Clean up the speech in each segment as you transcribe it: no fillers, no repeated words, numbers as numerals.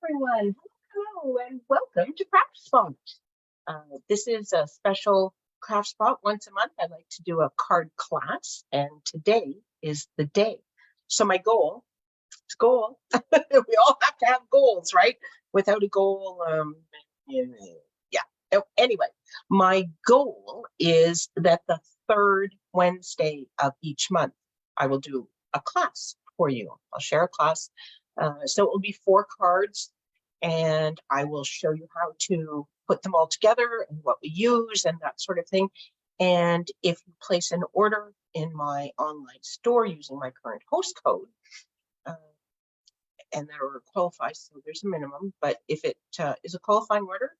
everyone. Hello and welcome to Craft Spot. This is a special Craft Spot. Once a month, I like to do a card class, and today is the day. So my goal, we all have to have goals, right? Without a goal, yeah. Anyway, my goal is that the third Wednesday of each month, I will do a class for you. I'll share a class. So it will be 4 cards, and I will show you how to put them all together and what we use and that sort of thing. And if you place an order in my online store using my current host code, and that order qualifies, so there's a minimum, but if it is a qualifying order,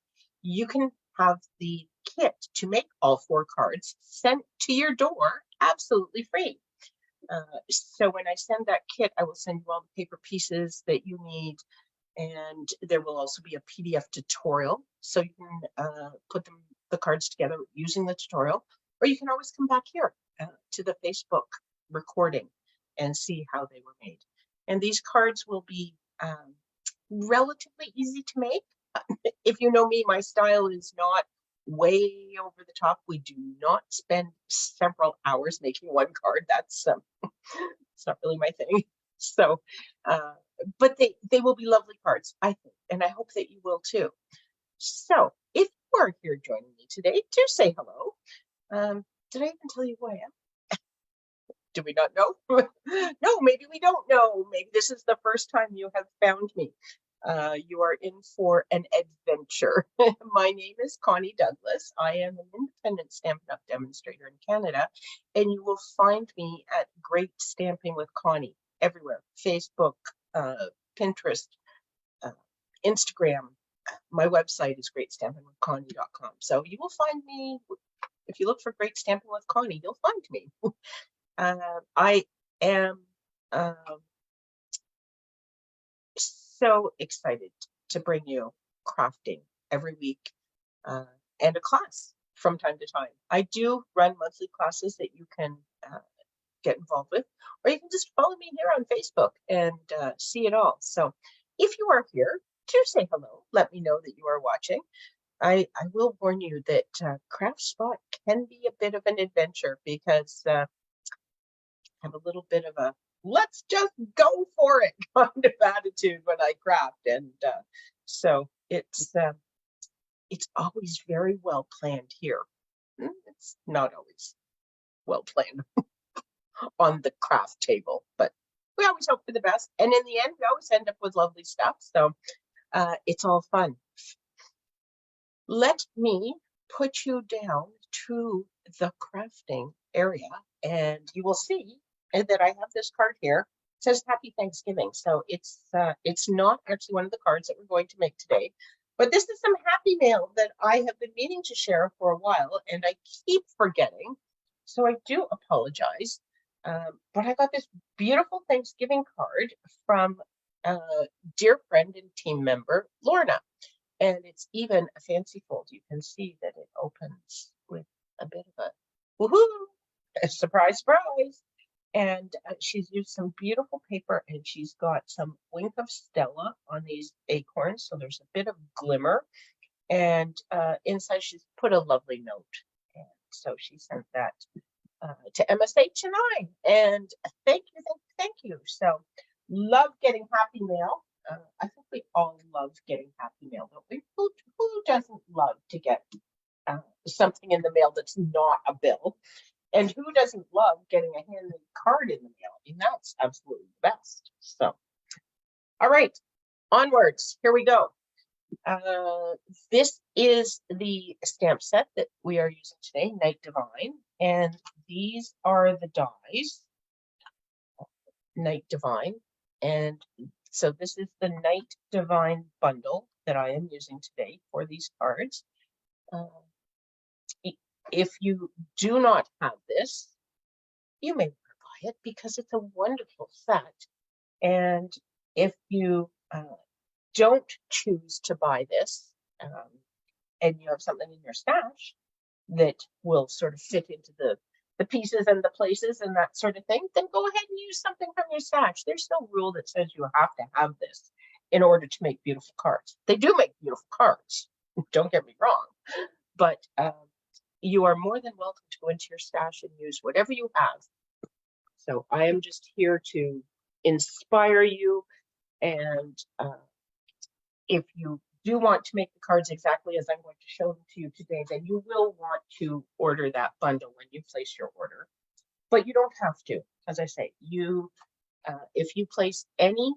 you can have the kit to make all 4 cards sent to your door absolutely free. So when I send that kit, I will send you all the paper pieces that you need, and there will also be a PDF tutorial, so you can put the cards together using the tutorial, or you can always come back here to the Facebook recording and see how they were made. And these cards will be relatively easy to make. If you know me, my style is not way over the top. We do not spend several hours making one card. That's it's not really my thing. So, but they will be lovely cards, I think, and I hope that you will too. So, if you are here joining me today, do say hello. Did I even tell you who I am? Do we not know? No, maybe we don't know. Maybe this is the first time you have found me. You are in for an adventure. My name is Connie Douglas. I am an independent Stampin' Up! Demonstrator in Canada, and you will find me at Great Stamping with Connie everywhere. Facebook, Pinterest, Instagram. My website is greatstampingwithconnie.com. So you will find me, if you look for Great Stamping with Connie, you'll find me. I am so excited to bring you crafting every week and a class from time to time. I do run monthly classes that you can get involved with, or you can just follow me here on Facebook and see it all. So if you are here, do say hello. Let me know that you are watching. I will warn you that Craft Spot can be a bit of an adventure because I have a little bit of a let's just go for it kind of attitude when I craft, and so it's always very well planned here. It's not always well planned on the craft table, but we always hope for the best, and in the end we always end up with lovely stuff, so it's all fun. Let me put you down to the crafting area, and you will see that I have this card here. It says Happy Thanksgiving. So it's not actually one of the cards that we're going to make today, but this is some happy mail that I have been meaning to share for a while, and I keep forgetting. So I do apologize. But I got this beautiful Thanksgiving card from a dear friend and team member, Lorna. And it's even a fancy fold. You can see that it opens with a bit of a woohoo, surprise, surprise. And she's used some beautiful paper, and she's got some Wink of Stella on these acorns. So there's a bit of glimmer. And inside she's put a lovely note. And so she sent that to MSH and I. And thank you. So love getting happy mail. I think we all love getting happy mail, don't we? Who doesn't love to get something in the mail that's not a bill? And who doesn't love getting a handmade card in the mail? I mean, that's absolutely the best. So, all right, onwards. Here we go. This is the stamp set that we are using today, Night Divine. And these are the dies, Night Divine. And so this is the Night Divine bundle that I am using today for these cards. If you do not have this, you may want to buy it because it's a wonderful set. And if you don't choose to buy this and you have something in your stash that will sort of fit into the pieces and the places and that sort of thing, then go ahead and use something from your stash. There's no rule that says you have to have this in order to make beautiful cards. They do make beautiful cards, don't get me wrong, but you are more than welcome to go into your stash and use whatever you have. So I am just here to inspire you, and if you do want to make the cards exactly as I'm going to show them to you today, then you will want to order that bundle when you place your order. But you don't have to. As I say, if you place any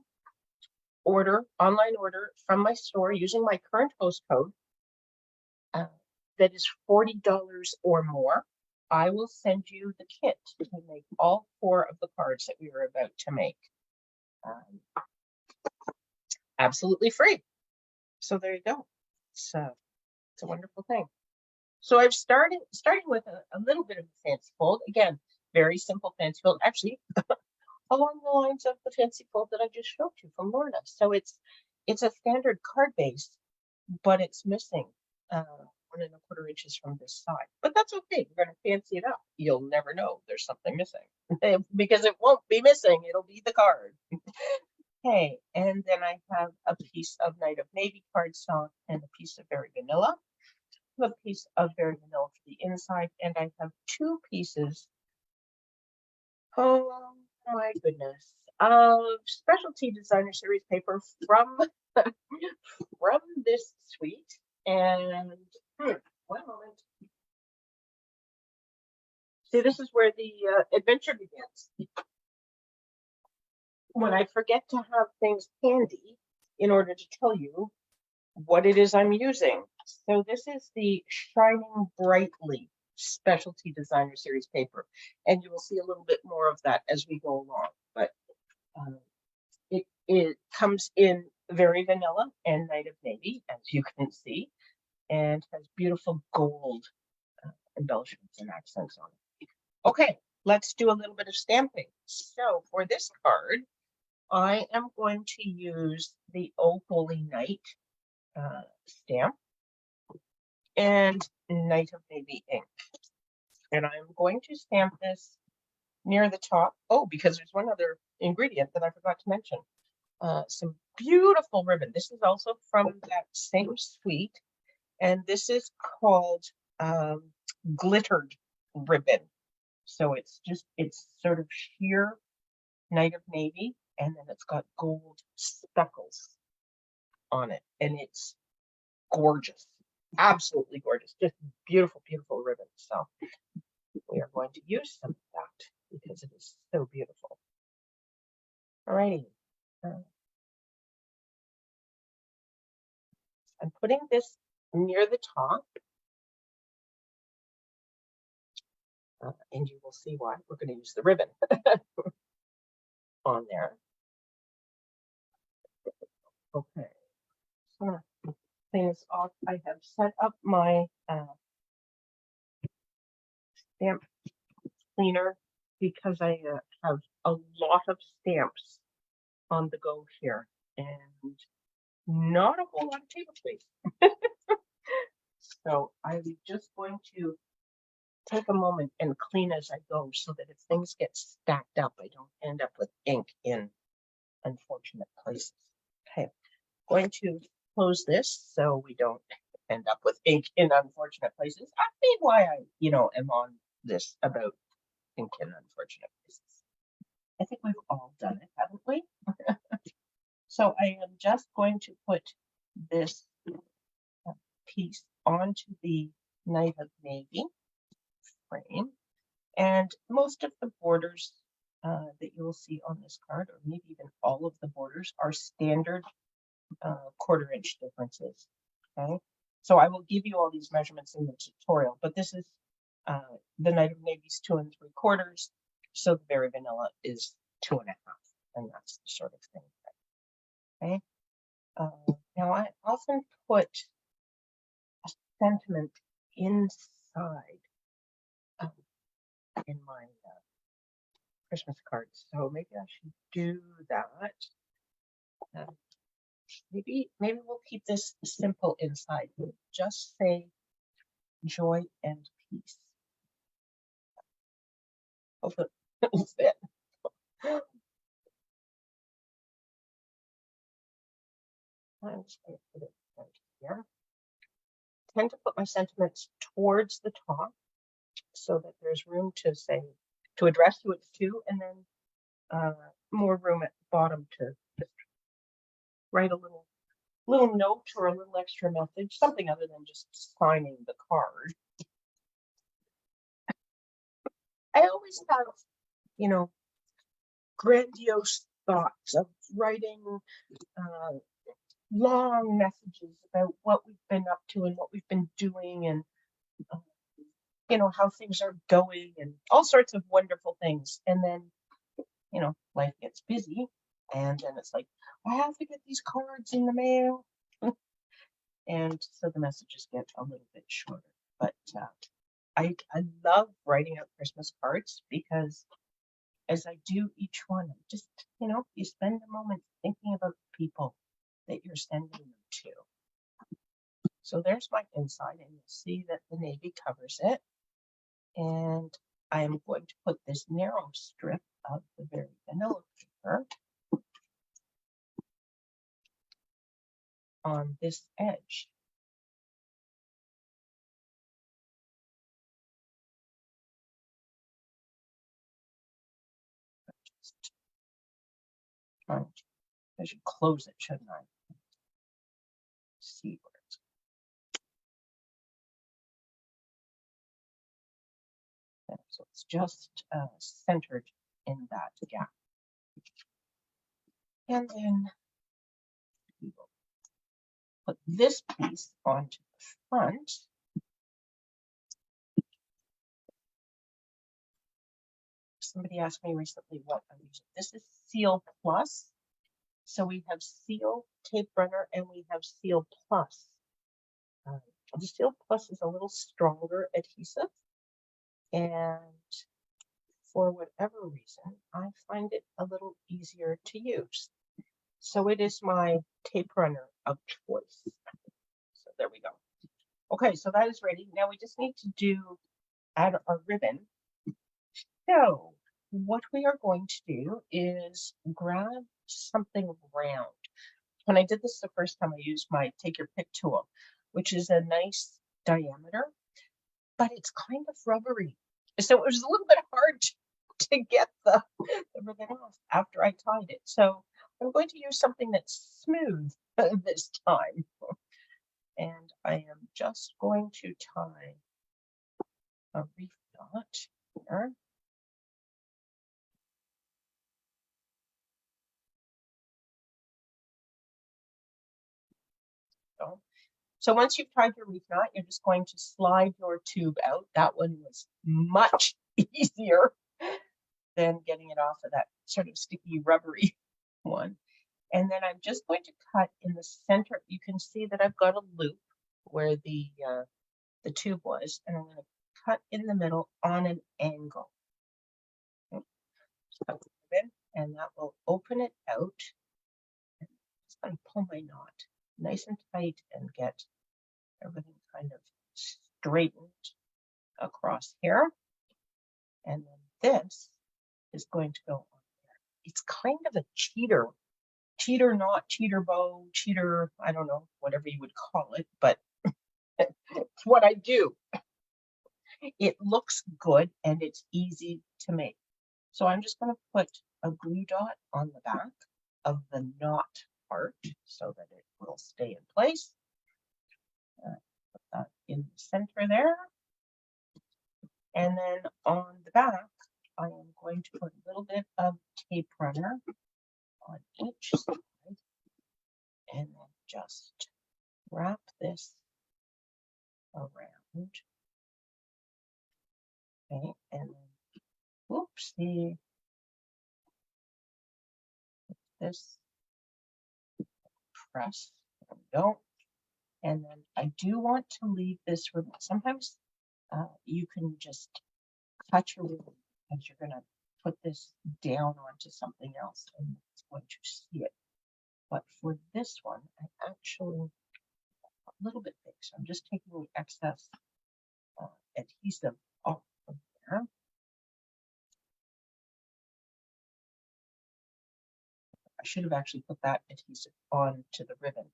online order from my store using my current host code, that is $40 or more, I will send you the kit to make all 4 of the cards that we are about to make. Absolutely free. So there you go. It's a wonderful thing. So I've starting with a little bit of a fancy fold. Again, very simple fancy fold. Actually, along the lines of the fancy fold that I just showed you from Lorna. So it's a standard card base, but it's missing 1¼ inches from this side. But that's okay. We're going to fancy it up. You'll never know there's something missing because it won't be missing. It'll be the card. Okay, and then I have a piece of Night of Navy cardstock and a piece of Very Vanilla. I have a piece of Very Vanilla for the inside, and I have 2 pieces, oh my goodness, of Specialty Designer Series paper from from this suite. And one moment. See, this is where the adventure begins. When I forget to have things handy in order to tell you what it is I'm using. So this is the Shining Brightly Specialty Designer Series paper, and you will see a little bit more of that as we go along. But it comes in Very Vanilla and Night of Navy, as you can see, and has beautiful gold embellishments and accents on it. Okay, let's do a little bit of stamping. So for this card, I am going to use the Oh Holy Night stamp and Night of Navy ink. And I'm going to stamp this near the top. Oh, because there's one other ingredient that I forgot to mention. Some beautiful ribbon. This is also from that same suite, and this is called glittered ribbon. So it's sort of sheer Night of Navy, and then it's got gold speckles on it, and it's gorgeous, absolutely gorgeous, just beautiful, beautiful ribbon. So we are going to use some of that because it is so beautiful. Alrighty. I'm putting this near the top, and you will see why. We're going to use the ribbon on there. Okay. So clean this off. I have set up my stamp cleaner because I have a lot of stamps on the go here and not a whole lot of table space. So I'm just going to take a moment and clean as I go so that if things get stacked up, I don't end up with ink in unfortunate places. Okay, going to close this so we don't end up with ink in unfortunate places. I mean, why I, am on this about ink in unfortunate places. I think we've all done it, haven't we? So I am just going to put this piece onto the Night of Navy frame, and most of the borders that you will see on this card, or maybe even all of the borders, are standard 1/4 inch differences. Okay, so I will give you all these measurements in the tutorial, but this is the Night of Navy's 2 3/4, so the Very Vanilla is 2 1/2, and that's the sort of thing. Okay. Now I often put a sentiment inside in my Christmas cards, so maybe I should do that. Maybe we'll keep this simple inside. We'll just say joy and peace. Hopefully it'll fit. I'm just going to put it right here. I tend to put my sentiments towards the top so that there's room to say, to address who it's to, and then more room at the bottom to just write a little note or a little extra message, something other than just signing the card. I always have, you know, grandiose thoughts of writing long messages about what we've been up to and what we've been doing, and you know, how things are going and all sorts of wonderful things. And then, you know, life gets busy, and then it's like, I have to get these cards in the mail. And so the messages get a little bit shorter. But I love writing out Christmas cards because as I do each one, just, you know, you spend a moment thinking about the people that you're sending them to. So there's my inside, and you'll see that the navy covers it. And I am going to put this narrow strip of the very vanilla paper on this edge. Just trying to, I should close it, shouldn't I? See where it's. Okay, so it's just centered in that gap. And then we will put this piece onto the front. Somebody asked me recently what I'm using. This is Seal Plus. So we have Seal Tape Runner and we have Seal Plus. The Seal Plus is a little stronger adhesive, and for whatever reason, I find it a little easier to use. So it is my tape runner of choice. So there we go. Okay, so that is ready. Now we just need to add our ribbon. So what we are going to do is grab something round. When I did this the first time, I used my take your pick tool, which is a nice diameter, but it's kind of rubbery. So it was a little bit hard to get the ribbon off after I tied it. So I'm going to use something that's smooth this time. And I am just going to tie a reef knot here. So once you've tied your reef knot, you're just going to slide your tube out. That one was much easier than getting it off of that sort of sticky rubbery one. And then I'm just going to cut in the center. You can see that I've got a loop where the tube was, and I'm going to cut in the middle on an angle. Okay. And that will open it out. I'm just going to pull my knot nice and tight and get everything kind of straightened across here. And then this is going to go on there. It's kind of a cheater knot, cheater bow, cheater, I don't know, whatever you would call it, but it's what I do. It looks good and it's easy to make. So I'm just going to put a glue dot on the back of the knot part so that it will stay in place. Put that in the center there. And then on the back, I am going to put a little bit of tape runner on each side and then just wrap this around. Okay, and then, whoopsie, this press, there we go. And then I do want to leave this ribbon. Sometimes you can just cut your ribbon as you're going to put this down onto something else and it's going to see it. But for this one, I actually a little bit big, so I'm just taking the excess adhesive off of there. I should have actually put that adhesive onto the ribbon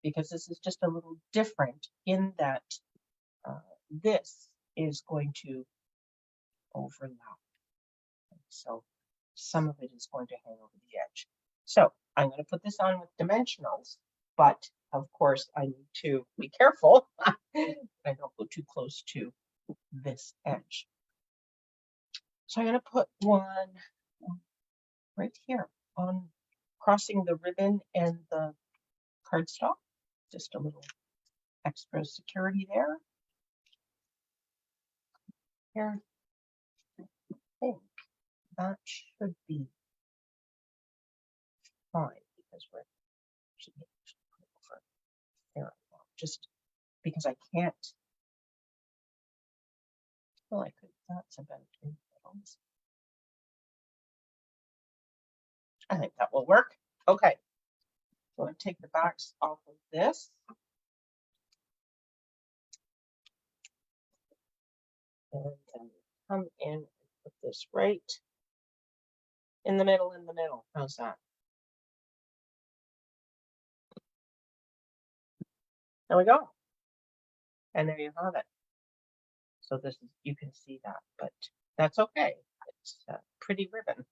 because this is just a little different in that this is going to overlap. So some of it is going to hang over the edge. So I'm going to put this on with dimensionals, but of course I need to be careful I don't go too close to this edge. So I'm going to put one right here on crossing the ribbon and the cardstock. Just a little extra security there. Here, I think that should be fine because we're should be over there. Just because I can't. Well, I could. That's about it. I think that will work. Okay. So I'm going to take the backs off of this. And then come in and put this right in the middle, How's that? There we go. And there you have it. So this is, you can see that, but that's okay. It's a pretty ribbon.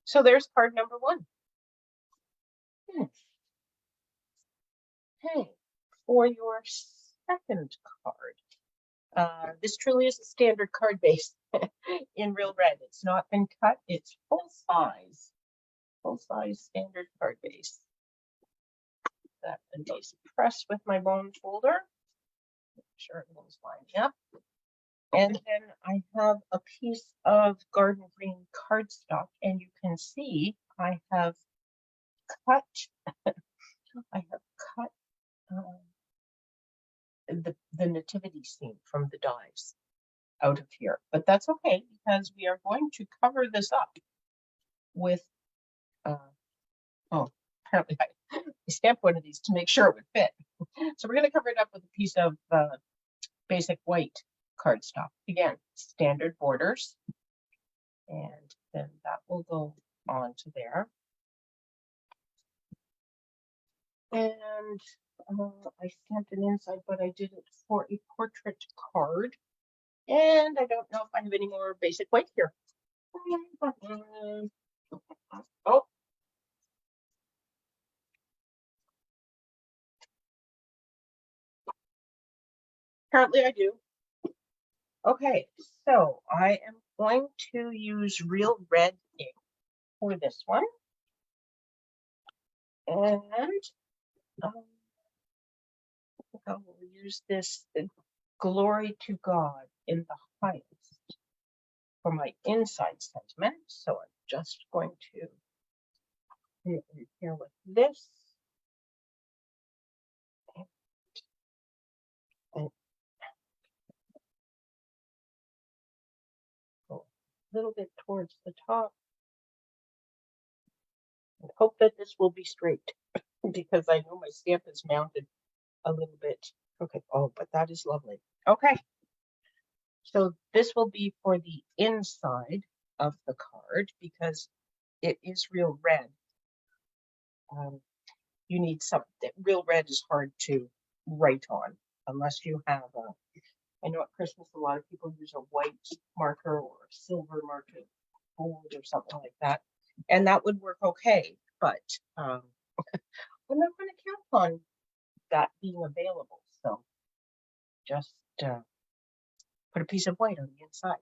So there's card number 1. Okay, for your second card, this truly is a standard card base in Real Red. It's not been cut. It's full size standard card base. That a nice press with my bone folder. Make sure everything's lined up. And then I have a piece of garden green cardstock, and you can see I have cut. The nativity scene from the dies out of here, but that's okay because we are going to cover this up with. Oh, apparently I stamped one of these to make sure it would fit. So we're going to cover it up with a piece of basic white cardstock. Again, standard borders, and then that will go onto there. And I stamped an inside, but I did it for a portrait card. And I don't know if I have any more basic white here. Oh. Apparently I do. Okay, so I am going to use Real Red ink for this one. And I will use this Glory to God in the Highest for my inside sentiment. So I'm just going to put it in here with this. And go a little bit towards the top. And hope that this will be straight because I know my stamp is mounted a little bit. Okay, oh, but that is lovely. Okay, so this will be for the inside of the card because it is Real Red. You need something. Real Red is hard to write on unless you have a, I know at Christmas a lot of people use a white marker or a silver marker, gold or something like that, and that would work okay, but I'm not going to count on that being available, so just put a piece of white on the inside.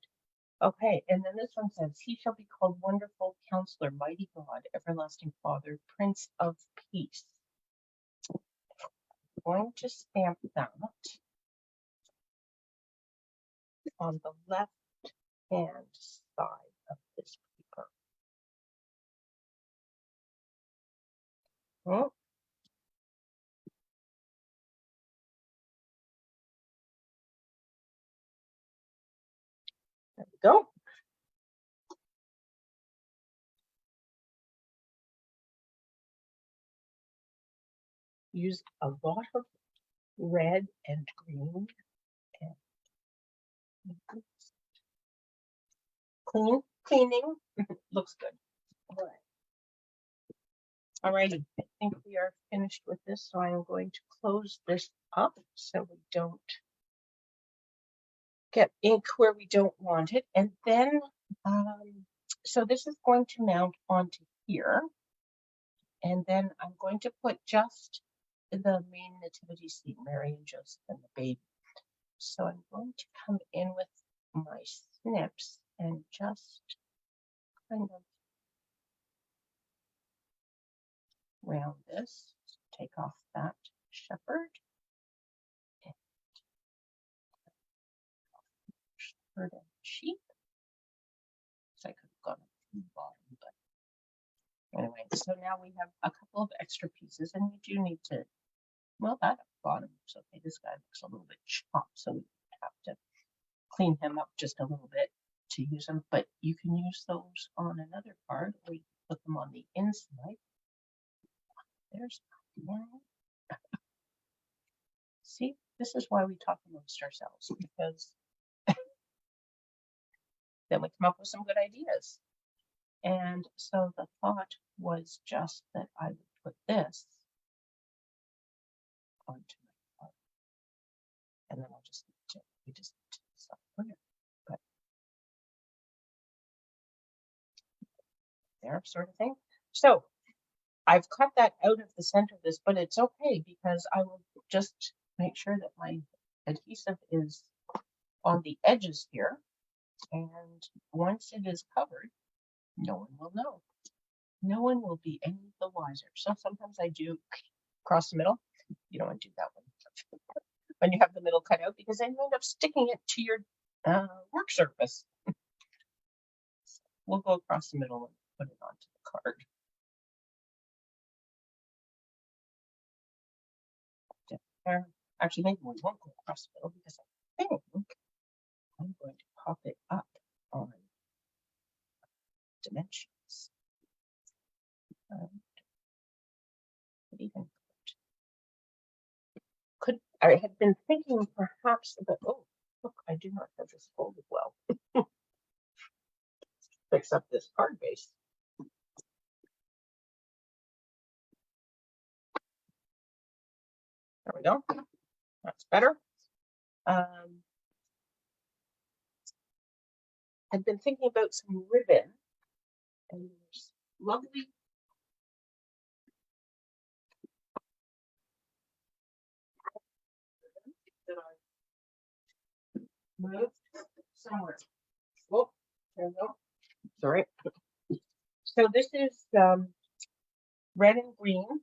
Okay, and then this one says, he shall be called Wonderful Counselor, Mighty God, Everlasting Father, Prince of Peace. I'm going to stamp that on the left hand side of this paper. Oh. There we go. Used a lot of red and green and cleaning looks good. All right. Alrighty. think we are finished with this, so I am going to close this up so we don't get ink where we don't want it. And then, so this is going to mount onto here. And then I'm going to put just the main nativity scene, Mary and Joseph and the baby. So I'm going to come in with my snips and just kind of round this, take off that shepherd, and shepherd and sheep. So I could have gone from the bottom, but anyway, so now we have a couple of extra pieces, and we do need to, well, that bottom looks okay. This guy looks a little bit chopped, so we have to clean him up just a little bit to use them, but you can use those on another card, or you can put them on the inside. There's one. See, this is why we talk amongst ourselves, because then we come up with some good ideas. And so the thought was just that I would put this onto my card, and then I'll just need to, we just need to stop there, but there, sort of thing. So I've cut that out of the center of this, but it's okay because I will just make sure that my adhesive is on the edges here. And once it is covered, no one will know. No one will be any the wiser. So sometimes I do across the middle. You don't want to do that one when you have the middle cut out, because then you end up sticking it to your work surface. We'll go across the middle and put it onto the card. Actually, maybe we won't go across the middle because I think I'm going to pop it up on dimensions. Even could I had been thinking perhaps about, oh look, I do not have this folded well. Fix up this card base. There we go. That's better. I've been thinking about some ribbon, and there's lovely that I moved somewhere. Oh, there we go. Sorry. So this is red and green,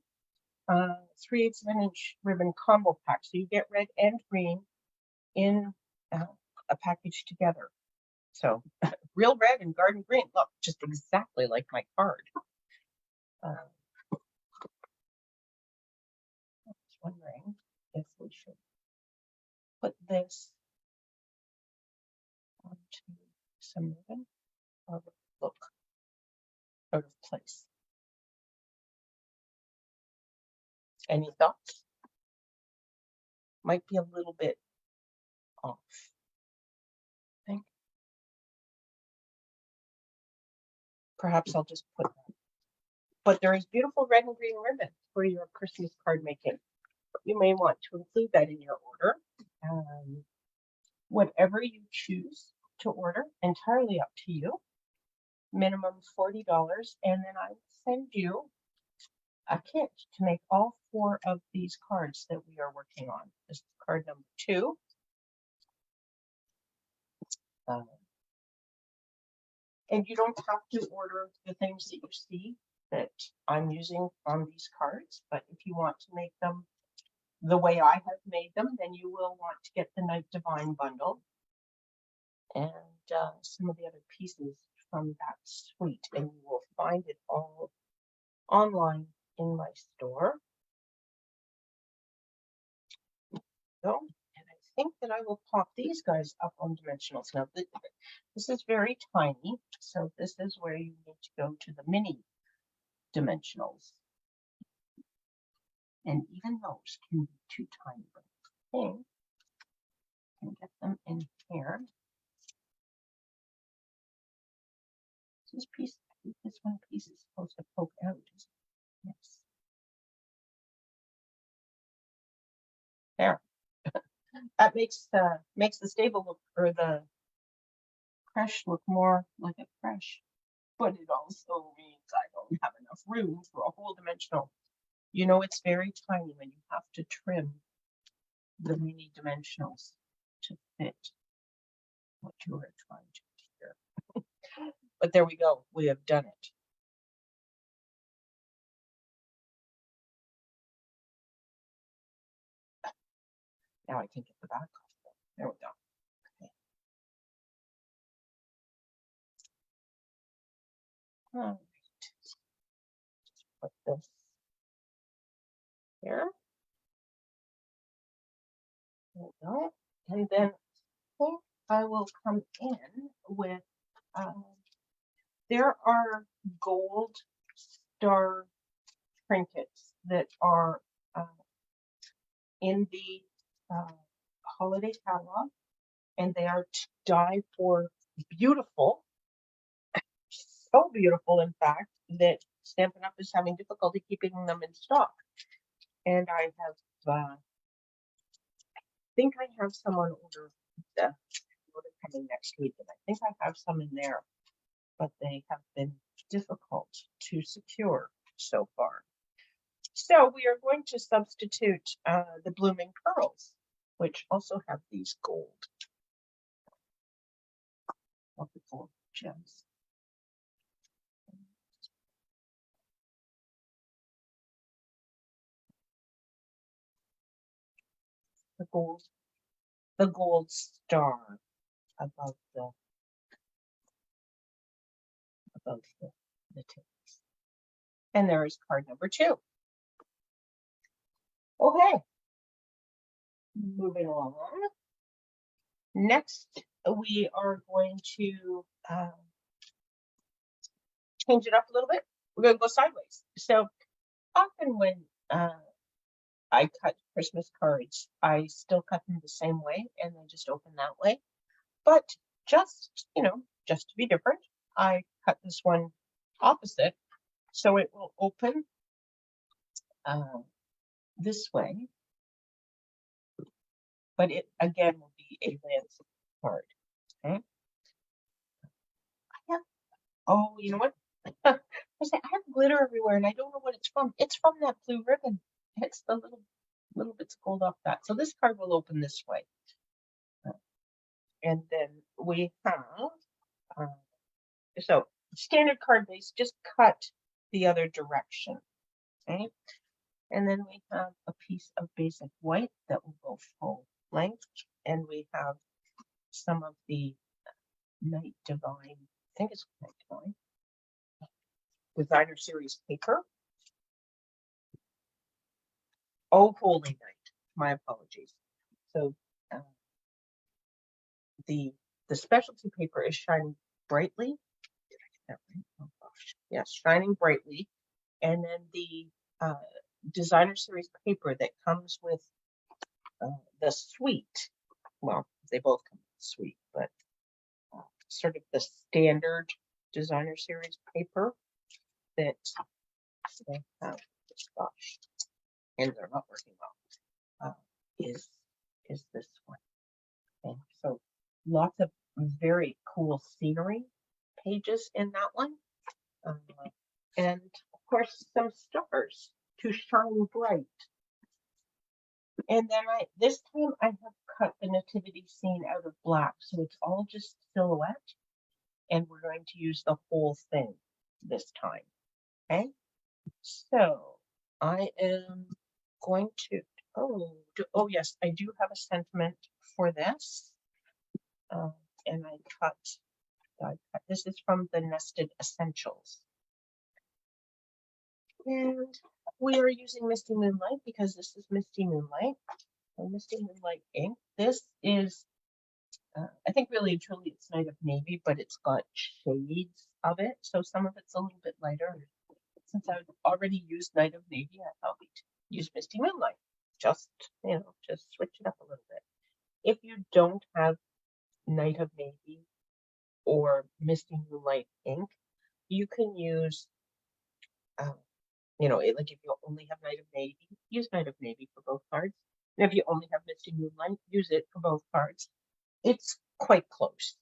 3/8 of an inch ribbon combo pack. So you get red and green in a package together. So real red and garden green. Look, just exactly like my card. I was wondering if we should put this onto some ribbon or look out of place. Any thoughts? Might be a little bit off. I think. Perhaps I'll just put that. But there is beautiful red and green ribbon for your Christmas card making. You may want to include that in your order. Whatever you choose to order, entirely up to you. Minimum $40, and then I will send you a kit to make all 4 of these cards that we are working on. This is card number 2. And you don't have to order the things that you see that I'm using on these cards, but if you want to make them the way I have made them, then you will want to get the Night Divine bundle and some of the other pieces from that suite, and you will find it all online in my store. So, and I think that I will pop these guys up on dimensionals. Now, this is very tiny, so this is where you need to go to the mini dimensionals. And even those can be too tiny, but I think I can get them in here. This piece, I think this one piece is supposed to poke out. Yes. makes the stable look, or the creche look more like a creche, but it also means I don't have enough room for a whole dimensional. You know, it's very tiny when you have to trim the mini dimensionals to fit what you are trying to do here. But there we go, we have done it. Now I can get the back off. There we go. Okay. All right. Put this here. There we go. And then I will come in with, there are gold star trinkets that are in the holiday catalog, and they are to die for beautiful. So beautiful, in fact, that Stampin' Up! Is having difficulty keeping them in stock. And I have, think I have some on order. They're coming next week, and I think I have some in there, but they have been difficult to secure so far. So we are going to substitute the Blooming Pearls, which also have these gold wonderful gems. The gold star above the tips. And there is card number 2. Okay, moving along. Next, we are going to change it up a little bit. We're going to go sideways. So often when I cut Christmas cards, I still cut them the same way and they just open that way. But just, just to be different, I cut this one opposite. So it will open this way, but it again will be a landscape card. Okay. Oh, you know what? I have glitter everywhere and I don't know what it's from. It's from that blue ribbon. It's the little bits of gold off that. So this card will open this way. And then we have, so standard card base, just cut the other direction. Okay. And then we have a piece of basic white that will go full length. And we have some of the Night Divine, I think it's Night Divine, Designer Series paper. Oh, Holy Night, my apologies. So the specialty paper is shining brightly. Did I get that right? Oh gosh, yes, shining brightly. And then the Designer Series paper that comes with the suite. Well, they both come with the suite, but sort of the standard Designer Series paper that they have. Gosh, and they're not working well. Is this one? Okay, so lots of very cool scenery pages in that one, and of course some stars to shine bright. And then this time I have cut the nativity scene out of black, so it's all just silhouette, and we're going to use the whole thing this time. Okay, so I am going to, oh yes, I do have a sentiment for this, and I cut, this is from the Nested Essentials. And we are using Misty Moonlight because this is Misty Moonlight, or Misty Moonlight ink. This is, I think really and truly it's Night of Navy, but it's got shades of it. So some of it's a little bit lighter. Since I've already used Night of Navy, I thought we'd use Misty Moonlight. Just switch it up a little bit. If you don't have Night of Navy or Misty Moonlight ink, you can use, like if you only have Night of Navy, use Night of Navy for both cards. If you only have Misty Moonlight, use it for both cards. It's quite close.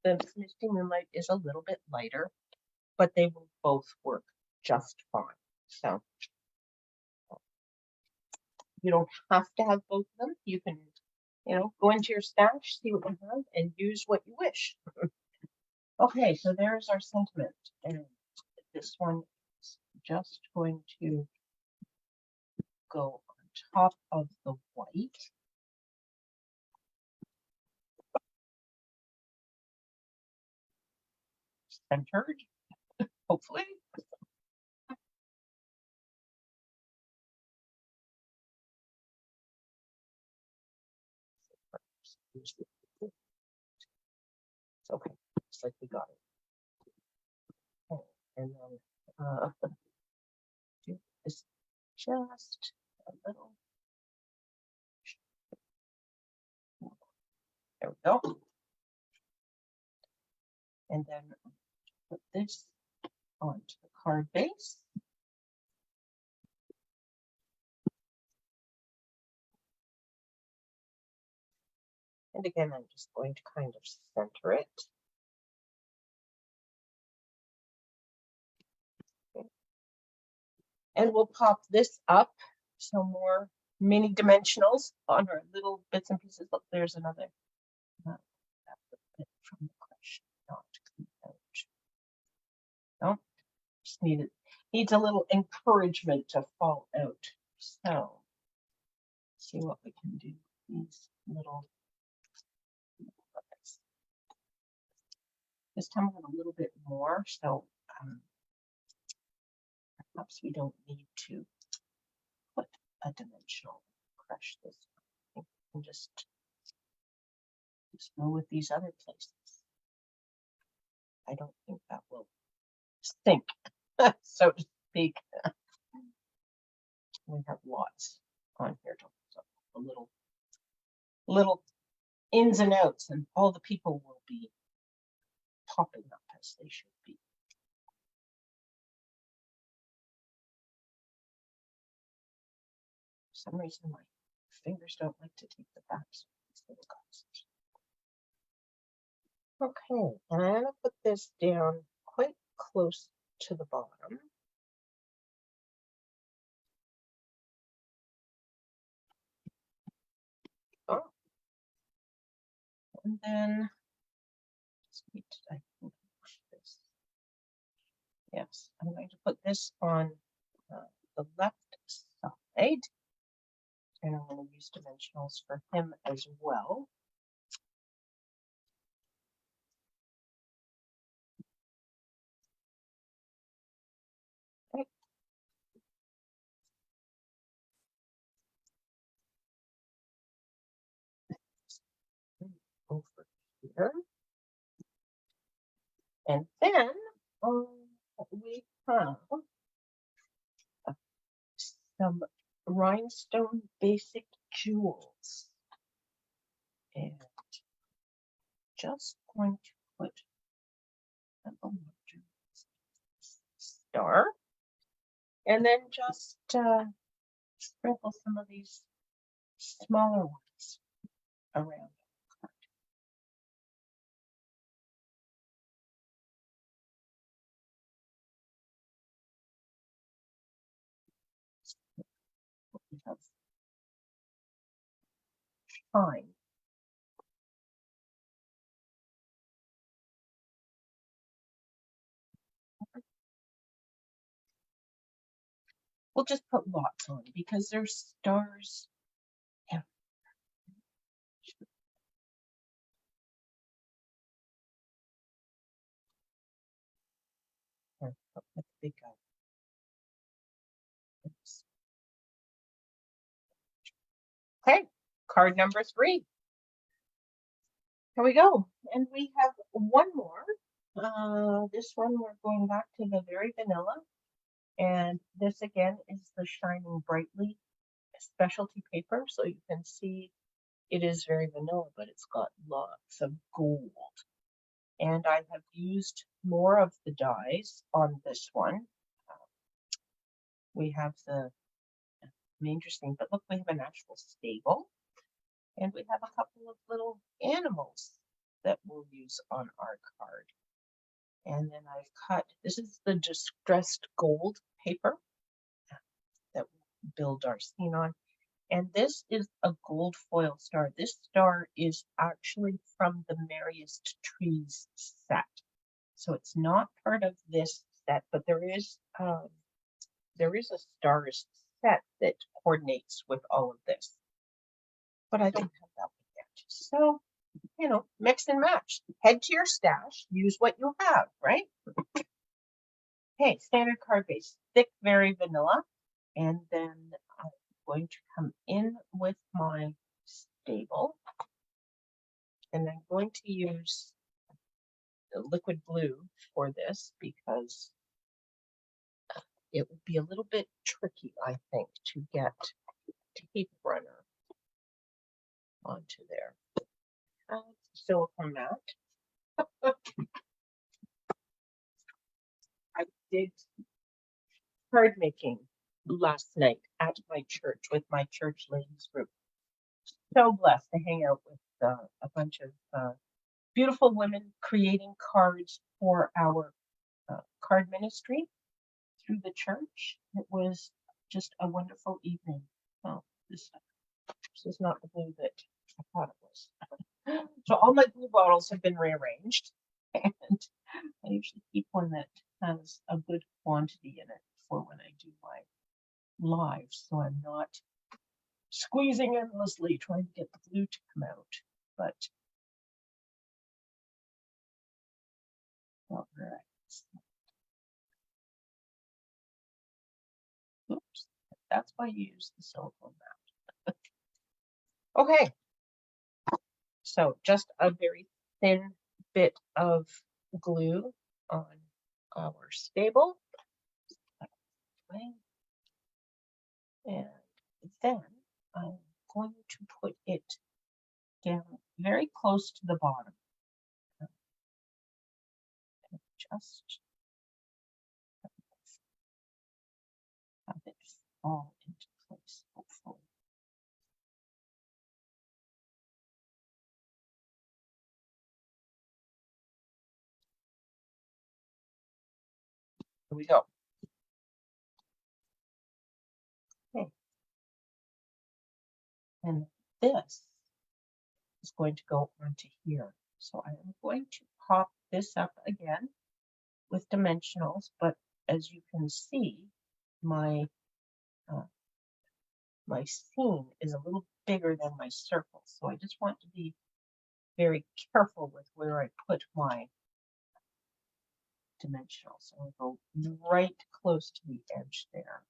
The Misty Moonlight is a little bit lighter, but they will both work just fine. So you don't have to have both of them. You can, go into your stash, see what you have, and use what you wish. Okay, so there's our sentiment. And this one is just going to go on top of the white. Centered, hopefully. Okay, looks like we got it. Okay, and then do this just a little. There we go. And then put this onto the card base. And again, I'm just going to kind of center it. Okay. And we'll pop this up, some more mini dimensionals on our little bits and pieces. Look, there's another. Bit from the question, not come out. No, just needs a little encouragement to fall out. So, see what we can do. These little. This time we have a little bit more, so perhaps we don't need to put a dimensional crush this. I think we can just go with these other places. I don't think that will stink, so to speak. We have lots on here, so a little ins and outs, and all the people will be popping up as they should be. For some reason, my fingers don't like to take the backs of these little guys. Okay, and I'm going to put this down quite close to the bottom. Oh. And then, I think this. Yes, I'm going to put this on the left side. And I'm going to use dimensionals for him as well. Okay. Over here. And then we have some rhinestone basic jewels. And just going to put a star. And then just sprinkle some of these smaller ones around. We have shine. We'll just put lots on because there's stars everywhere. Let's big guy. Okay, card number 3. Here we go. And we have one more. This one we're going back to the very vanilla. And this again is the Shining Brightly specialty paper. So you can see it is very vanilla, but it's got lots of gold. And I have used more of the dyes on this one. We have the interesting. But look, we have an actual stable, and we have a couple of little animals that we'll use on our card. And then I've cut, this is the distressed gold paper that we'll build our scene on. And this is a gold foil star. This star is actually from the Merriest Trees set. So it's not part of this set, but there is a stars set that coordinates with all of this. But I don't have that one yet. So, mix and match. Head to your stash, use what you have, right? Okay, standard card base, thick, very vanilla. And then I'm going to come in with my stable. And I'm going to use the liquid glue for this because it would be a little bit tricky, I think, to get tape runner onto there. Silicone mat. I did card making last night at my church with my church ladies group. So blessed to hang out with a bunch of beautiful women creating cards for our card ministry through the church. It was just a wonderful evening. Oh, this is not the glue that I thought it was. So all my glue bottles have been rearranged, and I usually keep one that has a good quantity in it for when I do my lives, so I'm not squeezing endlessly trying to get the glue to come out. But all right. Oops, that's why you use the silicone mat. Okay, so just a very thin bit of glue on our stable. And then I'm going to put it down very close to the bottom. And just have it fall into place, hopefully. Here we go. Okay. And this is going to go onto here. So I am going to pop this up again with dimensionals, but as you can see, my my scene is a little bigger than my circle. So I just want to be very careful with where I put my dimensionals. I'll go right close to the edge there.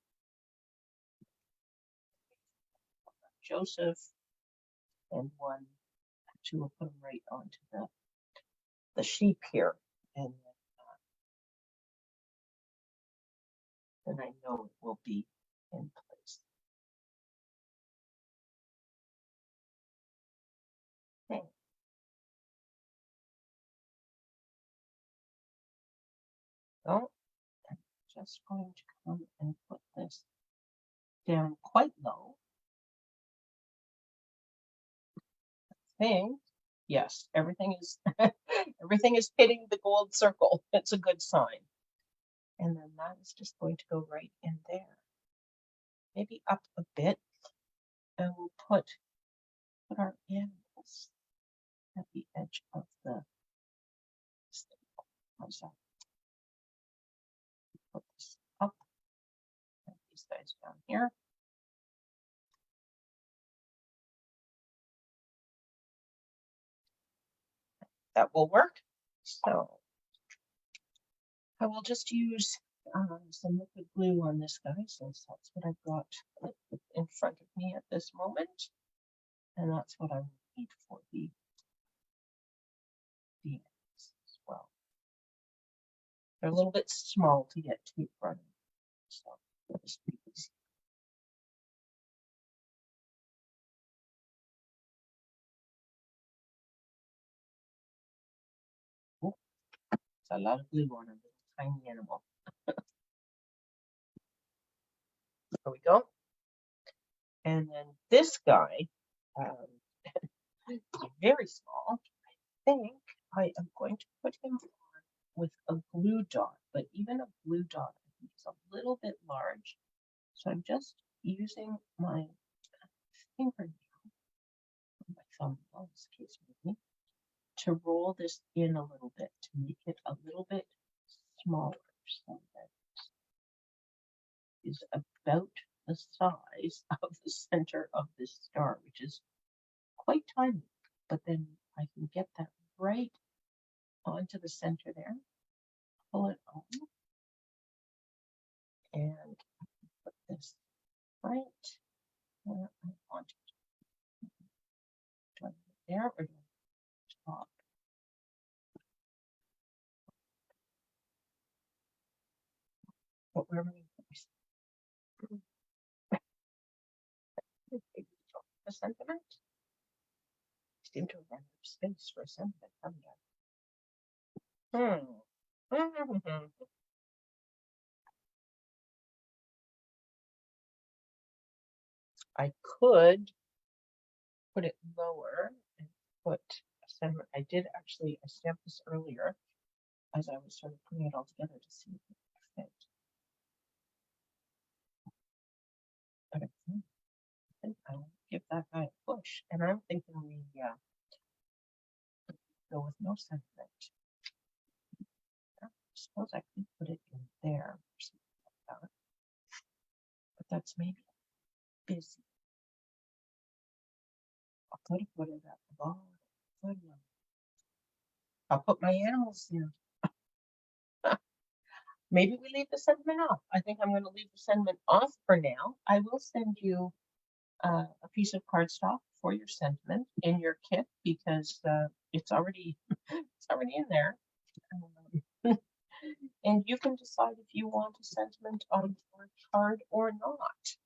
Joseph, and one, actually we'll put them right onto the sheep here, and then I know it will be in place. Okay. So I'm just going to come and put this down quite low. I think, yes, everything is everything is hitting the gold circle. It's a good sign. And then that is just going to go right in there. Maybe up a bit, and we'll put our animals at the edge of the stable. How's that? Put this up, and these guys down here. That will work. So I will just use some liquid glue on this guy, since that's what I've got in front of me at this moment. And that's what I will need for the ends as well. They're a little bit small to get tape running, so this will be easy. Oh, it's a lot of glue on a little tiny animal. There we go. And then this guy, very small. I think I am going to put him on with a glue dot, but even a glue dot is a little bit large. So I'm just using my fingernail, my thumb in this case maybe, to roll this in a little bit to make it a little bit smaller, so that is about the size of the center of this star, which is quite tiny, but then I can get that right onto the center there, pull it on, and put this right where I want it. Do I want it there or do I want it top? Where am I going to put a sentiment? I seem to have run out of space for a sentiment, haven't I? I could put it lower and put a sentiment. I did actually, I stamped this earlier as I was sort of putting it all together to see if it would fit. But I think I will give that guy a push. And I'm thinking we go with no sentiment. I suppose I could put it in there or something like that. But that's maybe busy. I could have put it at the bottom. I'll put my animals here. Maybe we leave the sentiment off. I think I'm going to leave the sentiment off for now. I will send you a piece of cardstock for your sentiment in your kit because it's already in there. And you can decide if you want a sentiment on your card or not.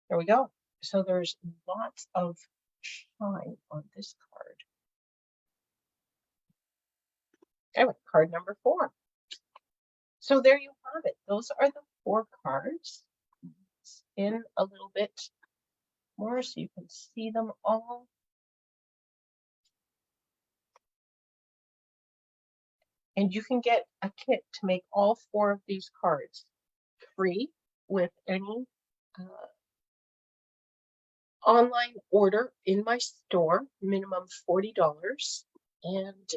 There we go. So there's lots of shine on this card. Anyway, card number 4. So there you have it. Those are the 4 cards. In a little bit more so you can see them all. And you can get a kit to make all 4 of these cards free with any online order in my store, minimum $40. And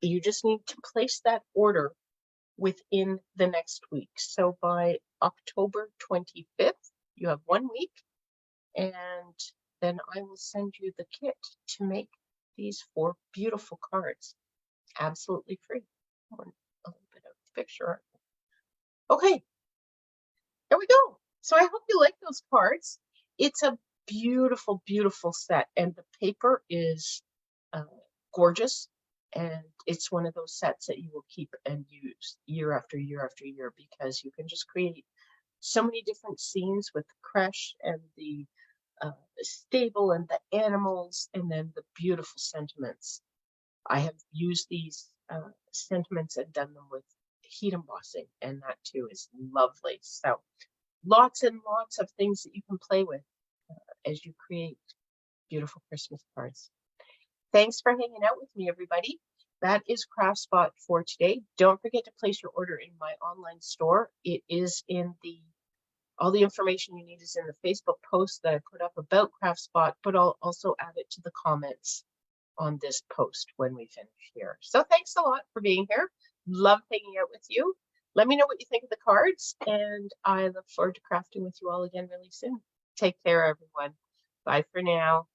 you just need to place that order within the next week. So by October 25th, you have 1 week, and then I will send you the kit to make these 4 beautiful cards absolutely free. A little bit of the picture. Okay, there we go. So I hope you like those cards. It's a beautiful, beautiful set, and the paper is gorgeous. And it's one of those sets that you will keep and use year after year after year because you can just create so many different scenes with the creche and the stable and the animals and then the beautiful sentiments. I have used these sentiments and done them with heat embossing, and that too is lovely. So lots and lots of things that you can play with as you create beautiful Christmas cards. Thanks for hanging out with me, everybody. That is CraftSpot for today. Don't forget to place your order in my online store. It is in all the information you need is in the Facebook post that I put up about CraftSpot, but I'll also add it to the comments on this post when we finish here. So thanks a lot for being here. Love hanging out with you. Let me know what you think of the cards, and I look forward to crafting with you all again really soon. Take care, everyone. Bye for now.